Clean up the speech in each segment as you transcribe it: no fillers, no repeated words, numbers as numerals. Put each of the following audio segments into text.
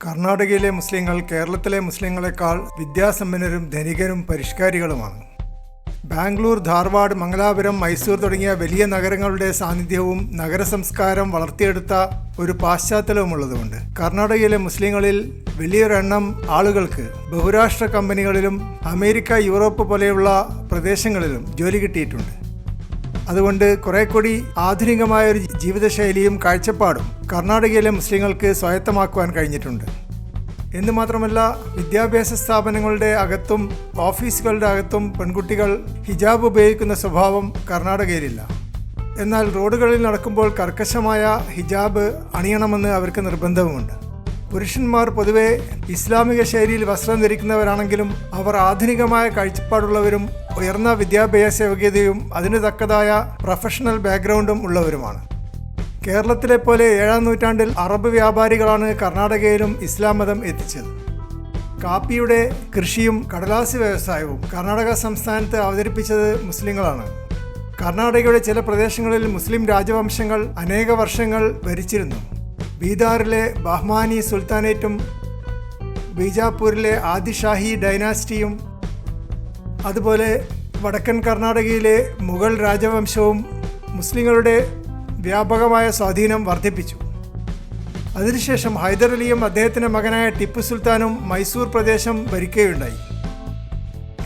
കർണാടകയിലെ മുസ്ലിങ്ങൾ കേരളത്തിലെ മുസ്ലിങ്ങളെക്കാൾ വിദ്യാസമ്പന്നരും ധനികരും പരിഷ്കാരികളുമാണ്. ബാംഗ്ലൂർ, ധാർവാഡ്, മംഗലാപുരം, മൈസൂർ തുടങ്ങിയ വലിയ നഗരങ്ങളുടെ സാന്നിധ്യവും നഗരസംസ്കാരം വളർത്തിയെടുത്ത ഒരു പാശ്ചാത്തലവുമുള്ളതുകൊണ്ട് കർണാടകയിലെ മുസ്ലിങ്ങളിൽ വലിയൊരെണ്ണം ആളുകൾക്ക് ബഹുരാഷ്ട്ര കമ്പനികളിലും അമേരിക്ക, യൂറോപ്പ് പോലെയുള്ള പ്രദേശങ്ങളിലും ജോലി കിട്ടിയിട്ടുണ്ട്. അതുകൊണ്ട് കുറെ കൂടി ആധുനികമായ ഒരു ജീവിതശൈലിയും കാഴ്ചപ്പാടും കർണാടകയിലെ മുസ്ലിങ്ങൾക്ക് സ്വായത്തമാക്കുവാൻ കഴിഞ്ഞിട്ടുണ്ട്. എന്ന് മാത്രമല്ല, വിദ്യാഭ്യാസ സ്ഥാപനങ്ങളുടെ അകത്തും ഓഫീസുകളുടെ അകത്തും പെൺകുട്ടികൾ ഹിജാബ് ഉപയോഗിക്കുന്ന സ്വഭാവം കർണാടകയിലില്ല. എന്നാൽ റോഡുകളിൽ നടക്കുമ്പോൾ കർക്കശമായ ഹിജാബ് അണിയണമെന്ന് അവർക്ക് നിർബന്ധവുമുണ്ട്. പുരുഷന്മാർ പൊതുവെ ഇസ്ലാമിക ശൈലിയിൽ വസ്ത്രം ധരിക്കുന്നവരാണെങ്കിലും അവർ ആധുനികമായ കാഴ്ചപ്പാടുള്ളവരും ഉയർന്ന വിദ്യാഭ്യാസ യോഗ്യതയും അതിന് തക്കതായ പ്രൊഫഷണൽ ബാക്ക്ഗ്രൗണ്ടും ഉള്ളവരുമാണ്. കേരളത്തിലെ പോലെ 7-ാം നൂറ്റാണ്ടിൽ അറബ് വ്യാപാരികളാണ് കർണാടകയിലും ഇസ്ലാം മതം എത്തിച്ചത്. കാപ്പിയുടെ കൃഷിയും കടലാസ് വ്യവസായവും കർണാടക സംസ്ഥാനത്ത് അവതരിപ്പിച്ചത് മുസ്ലിങ്ങളാണ്. കർണാടകയുടെ ചില പ്രദേശങ്ങളിൽ മുസ്ലിം രാജവംശങ്ങൾ അനേക വർഷങ്ങൾ ഭരിച്ചിരുന്നു. ബീദാറിലെ ബഹ്മാനി സുൽത്താനേറ്റും ബീജാപ്പൂരിലെ ആദിഷാഹി ഡൈനാസ്റ്റിയും അതുപോലെ വടക്കൻ കർണാടകയിലെ മുഗൾ രാജവംശവും മുസ്ലിങ്ങളുടെ വ്യാപകമായ സ്വാധീനം വർദ്ധിപ്പിച്ചു. അതിനുശേഷം ഹൈദർ അലിയും അദ്ദേഹത്തിൻ്റെ മകനായ ടിപ്പു സുൽത്താനും മൈസൂർ പ്രദേശം ഭരിക്കുകയുണ്ടായി.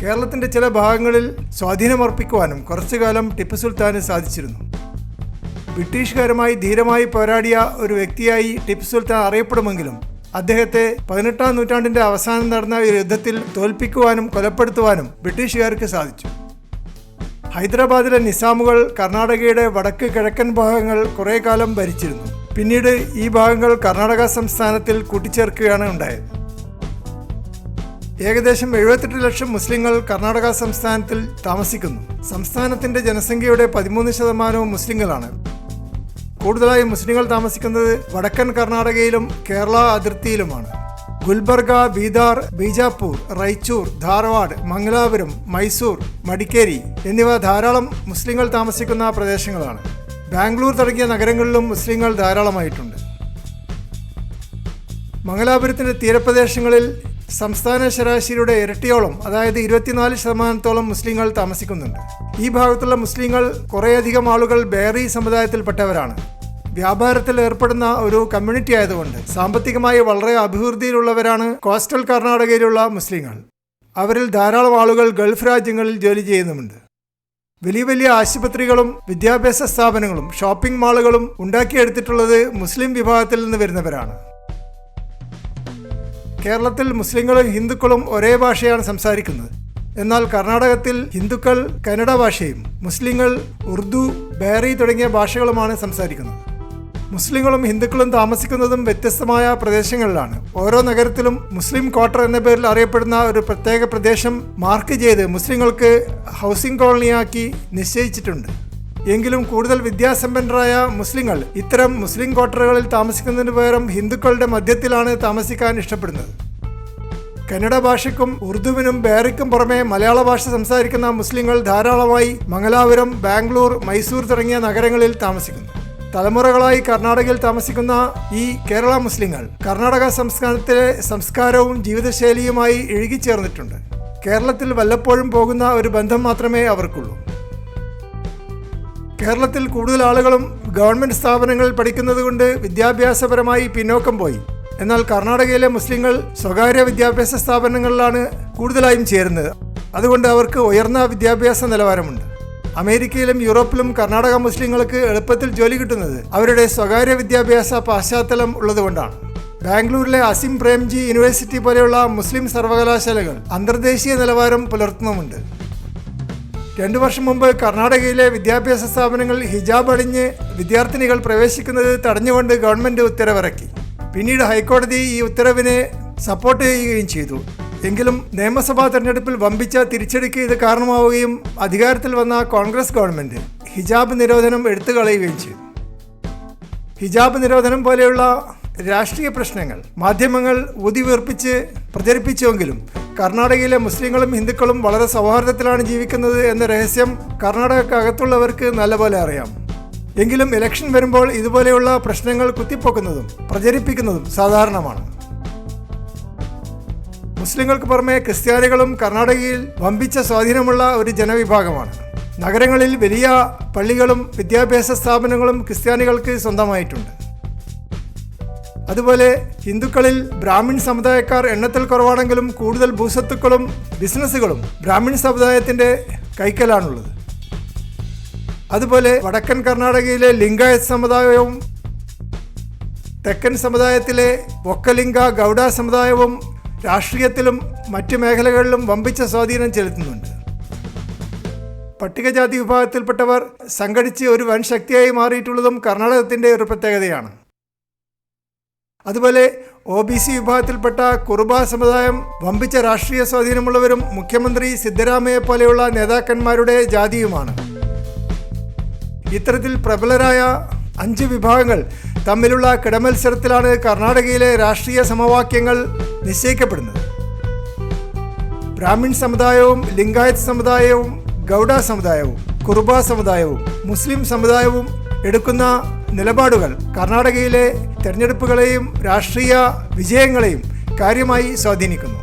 കേരളത്തിൻ്റെ ചില ഭാഗങ്ങളിൽ സ്വാധീനമർപ്പിക്കുവാനും കുറച്ചുകാലം ടിപ്പു സുൽത്താന് സാധിച്ചിരുന്നു. ബ്രിട്ടീഷുകാരുമായി ധീരമായി പോരാടിയ ഒരു വ്യക്തിയായി ടിപ്പു സുൽത്താൻ അറിയപ്പെടുമെങ്കിലും അദ്ദേഹത്തെ 18-ാം നൂറ്റാണ്ടിൻ്റെ അവസാനം നടന്ന ഒരു യുദ്ധത്തിൽ തോൽപ്പിക്കുവാനും കൊലപ്പെടുത്തുവാനും ബ്രിട്ടീഷുകാർക്ക് സാധിച്ചു. ഹൈദരാബാദിലെ നിസാമുകൾ കർണാടകയുടെ വടക്ക് കിഴക്കൻ ഭാഗങ്ങൾ കുറേ കാലം ഭരിച്ചിരുന്നു. പിന്നീട് ഈ ഭാഗങ്ങൾ കർണാടക സംസ്ഥാനത്തിൽ കൂട്ടിച്ചേർക്കുകയാണ് ഉണ്ടായത്. ഏകദേശം 78 ലക്ഷം മുസ്ലിങ്ങൾ കർണാടക സംസ്ഥാനത്തിൽ താമസിക്കുന്നു. സംസ്ഥാനത്തിൻ്റെ ജനസംഖ്യയുടെ 13% മുസ്ലിങ്ങളാണ്. കൂടുതലായും മുസ്ലിങ്ങൾ താമസിക്കുന്നത് വടക്കൻ കർണാടകയിലും കേരള അതിർത്തിയിലുമാണ്. ഗുൽബർഗ, ബീദാർ, ബീജാപ്പൂർ, റൈച്ചൂർ, ധാർവാഡ്, മംഗലാപുരം, മൈസൂർ, മടിക്കേരി എന്നിവ ധാരാളം മുസ്ലിങ്ങൾ താമസിക്കുന്ന പ്രദേശങ്ങളാണ്. ബാംഗ്ലൂർ തുടങ്ങിയ നഗരങ്ങളിലും മുസ്ലിങ്ങൾ ധാരാളമായിട്ടുണ്ട്. മംഗലാപുരത്തിൻ്റെ തീരപ്രദേശങ്ങളിൽ സംസ്ഥാന ശരാശരിയുടെ ഇരട്ടിയോളം, അതായത് 24% മുസ്ലിങ്ങൾ താമസിക്കുന്നുണ്ട്. ഈ ഭാഗത്തുള്ള മുസ്ലിങ്ങൾ കുറേയധികം ആളുകൾ ബേറി സമുദായത്തിൽപ്പെട്ടവരാണ്. വ്യാപാരത്തിൽ ഏർപ്പെടുന്ന ഒരു കമ്മ്യൂണിറ്റി ആയതുകൊണ്ട് സാമ്പത്തികമായി വളരെ അഭിവൃദ്ധിയിലുള്ളവരാണ് കോസ്റ്റൽ കർണാടകയിലുള്ള മുസ്ലിങ്ങൾ. അവരിൽ ധാരാളം ആളുകൾ ഗൾഫ് രാജ്യങ്ങളിൽ ജോലി ചെയ്യുന്നുമുണ്ട്. വലിയ വലിയ ആശുപത്രികളും വിദ്യാഭ്യാസ സ്ഥാപനങ്ങളും ഷോപ്പിംഗ് മാളുകളും ഉണ്ടാക്കിയെടുത്തിട്ടുള്ളത് മുസ്ലിം വിഭാഗത്തിൽ നിന്ന് വരുന്നവരാണ്. കേരളത്തിൽ മുസ്ലിങ്ങളും ഹിന്ദുക്കളും ഒരേ ഭാഷയാണ് സംസാരിക്കുന്നത്. എന്നാൽ കർണാടകത്തിൽ ഹിന്ദുക്കൾ കന്നഡ ഭാഷയും മുസ്ലിങ്ങൾ ഉറുദു, ബേറി തുടങ്ങിയ ഭാഷകളുമാണ് സംസാരിക്കുന്നത്. മുസ്ലിങ്ങളും ഹിന്ദുക്കളും താമസിക്കുന്നതും വ്യത്യസ്തമായ പ്രദേശങ്ങളിലാണ്. ഓരോ നഗരത്തിലും മുസ്ലിം ക്വാർട്ടർ എന്ന പേരിൽ അറിയപ്പെടുന്ന ഒരു പ്രത്യേക പ്രദേശം മാർക്ക് ചെയ്ത് മുസ്ലിങ്ങൾക്ക് ഹൗസിംഗ് കോളനിയാക്കി നിശ്ചയിച്ചിട്ടുണ്ട്. എങ്കിലും കൂടുതൽ വിദ്യാസമ്പന്നരായ മുസ്ലിങ്ങൾ ഇത്തരം മുസ്ലിം ക്വാർട്ടറുകളിൽ താമസിക്കുന്നതിന് പകരം ഹിന്ദുക്കളുടെ മധ്യത്തിലാണ് താമസിക്കാൻ ഇഷ്ടപ്പെടുന്നത്. കന്നഡ ഭാഷയ്ക്കും ഉറുദുവിനും ബേറിക്കും പുറമെ മലയാള ഭാഷ സംസാരിക്കുന്ന മുസ്ലിങ്ങൾ ധാരാളമായി മംഗലാപുരം, ബാംഗ്ലൂർ, മൈസൂർ തുടങ്ങിയ നഗരങ്ങളിൽ താമസിക്കുന്നു. തലമുറകളായി കർണാടകയിൽ താമസിക്കുന്ന ഈ കേരള മുസ്ലിങ്ങൾ കർണാടക സംസ്ഥാനത്തിലെ സംസ്കാരവും ജീവിതശൈലിയുമായി ഇഴുകിച്ചേർന്നിട്ടുണ്ട്. കേരളത്തിൽ വല്ലപ്പോഴും പോകുന്ന ഒരു ബന്ധം മാത്രമേ അവർക്കുള്ളൂ. കേരളത്തിൽ കൂടുതൽ ആളുകളും ഗവൺമെൻറ് സ്ഥാപനങ്ങളിൽ പഠിക്കുന്നത് കൊണ്ട് വിദ്യാഭ്യാസപരമായി പിന്നോക്കം പോയി. എന്നാൽ കർണാടകയിലെ മുസ്ലിങ്ങൾ സ്വകാര്യ വിദ്യാഭ്യാസ സ്ഥാപനങ്ങളിലാണ് കൂടുതലായും ചേരുന്നത്. അതുകൊണ്ട് അവർക്ക് ഉയർന്ന വിദ്യാഭ്യാസ നിലവാരമുണ്ട്. അമേരിക്കയിലും യൂറോപ്പിലും കർണാടക മുസ്ലിങ്ങൾക്ക് എളുപ്പത്തിൽ ജോലി കിട്ടുന്നത് അവരുടെ സ്വകാര്യ വിദ്യാഭ്യാസ പശ്ചാത്തലം ഉള്ളതുകൊണ്ടാണ്. ബാംഗ്ലൂരിലെ അസിം പ്രേംജി യൂണിവേഴ്സിറ്റി പോലെയുള്ള മുസ്ലിം സർവകലാശാലകൾ അന്തർദേശീയ നിലവാരം പുലർത്തുന്നുമുണ്ട്. 2 വർഷം മുമ്പ് കർണാടകയിലെ വിദ്യാഭ്യാസ സ്ഥാപനങ്ങളിൽ ഹിജാബ് അണിഞ്ഞ് വിദ്യാർത്ഥിനികൾ പ്രവേശിക്കുന്നത് തടഞ്ഞുകൊണ്ട് ഗവൺമെൻറ് ഉത്തരവിറക്കി. പിന്നീട് ഹൈക്കോടതി ഈ ഉത്തരവിനെ സപ്പോർട്ട് ചെയ്യുകയും ചെയ്തു. എങ്കിലും നിയമസഭാ തെരഞ്ഞെടുപ്പിൽ വമ്പിച്ച തിരിച്ചടിക്ക് ഇത് കാരണമാവുകയും അധികാരത്തിൽ വന്ന കോൺഗ്രസ് ഗവൺമെൻറ് ഹിജാബ് നിരോധനം എടുത്തുകളയുകയും ചെയ്തു. ഹിജാബ് നിരോധനം പോലെയുള്ള രാഷ്ട്രീയ പ്രശ്നങ്ങൾ മാധ്യമങ്ങൾ ഊതിവീർപ്പിച്ച് പ്രചരിപ്പിച്ചുവെങ്കിലും കർണാടകയിലെ മുസ്ലിങ്ങളും ഹിന്ദുക്കളും വളരെ സൗഹാർദ്ദത്തിലാണ് ജീവിക്കുന്നത് എന്ന രഹസ്യം കർണാടകക്കകത്തുള്ളവർക്ക് നല്ലപോലെ അറിയാം. എങ്കിലും ഇലക്ഷൻ വരുമ്പോൾ ഇതുപോലെയുള്ള പ്രശ്നങ്ങൾ കുത്തിപ്പൊക്കുന്നതും പ്രചരിപ്പിക്കുന്നതും സാധാരണമാണ്. മുസ്ലിങ്ങൾക്ക് പുറമെ ക്രിസ്ത്യാനികളും കർണാടകയിൽ വമ്പിച്ച സ്വാധീനമുള്ള ഒരു ജനവിഭാഗമാണ്. നഗരങ്ങളിൽ വലിയ പള്ളികളും വിദ്യാഭ്യാസ സ്ഥാപനങ്ങളും ക്രിസ്ത്യാനികൾക്ക് സ്വന്തമായിട്ടുണ്ട്. അതുപോലെ ഹിന്ദുക്കളിൽ ബ്രാഹ്മിൺ സമുദായക്കാർ എണ്ണത്തിൽ കുറവാണെങ്കിലും കൂടുതൽ ഭൂസ്വത്തുക്കളും ബിസിനസ്സുകളും ബ്രാഹ്മിൺ സമുദായത്തിൻ്റെ കൈക്കലാണുള്ളത്. അതുപോലെ വടക്കൻ കർണാടകയിലെ ലിംഗായത്ത് സമുദായവും തെക്കൻ സമുദായത്തിലെ ഒക്കലിംഗ ഗൗഡ സമുദായവും രാഷ്ട്രീയത്തിലും മറ്റ് മേഖലകളിലും വമ്പിച്ച സ്വാധീനം ചെലുത്തുന്നുണ്ട്. പട്ടികജാതി വിഭാഗത്തിൽപ്പെട്ടവർ സംഘടിച്ച് ഒരു വൻ ശക്തിയായി മാറിയിട്ടുള്ളതും കർണാടകത്തിൻ്റെ ഒരു പ്രത്യേകതയാണ്. അതുപോലെ OBC വിഭാഗത്തിൽപ്പെട്ട കുറുബ സമുദായം വമ്പിച്ച രാഷ്ട്രീയ സ്വാധീനമുള്ളവരും മുഖ്യമന്ത്രി സിദ്ധരാമയ്യെ പോലെയുള്ള നേതാക്കന്മാരുടെ ജാതിയുമാണ്. ഇത്തരത്തിൽ പ്രബലരായ 5 വിഭാഗങ്ങൾ തമ്മിലുള്ള കിടമത്സരത്തിലാണ് കർണാടകയിലെ രാഷ്ട്രീയ സമവാക്യങ്ങൾ നിശ്ചയിക്കപ്പെടുന്നത്. ബ്രാഹ്മിൺ സമുദായവും ലിംഗായത്ത് സമുദായവും ഗൗഡ സമുദായവും കുറുബ സമുദായവും മുസ്ലിം സമുദായവും എടുക്കുന്ന നിലപാടുകൾ കർണാടകയിലെ തെരഞ്ഞെടുപ്പുകളെയും രാഷ്ട്രീയ വിജയങ്ങളെയും കാര്യമായി സ്വാധീനിക്കുന്നു.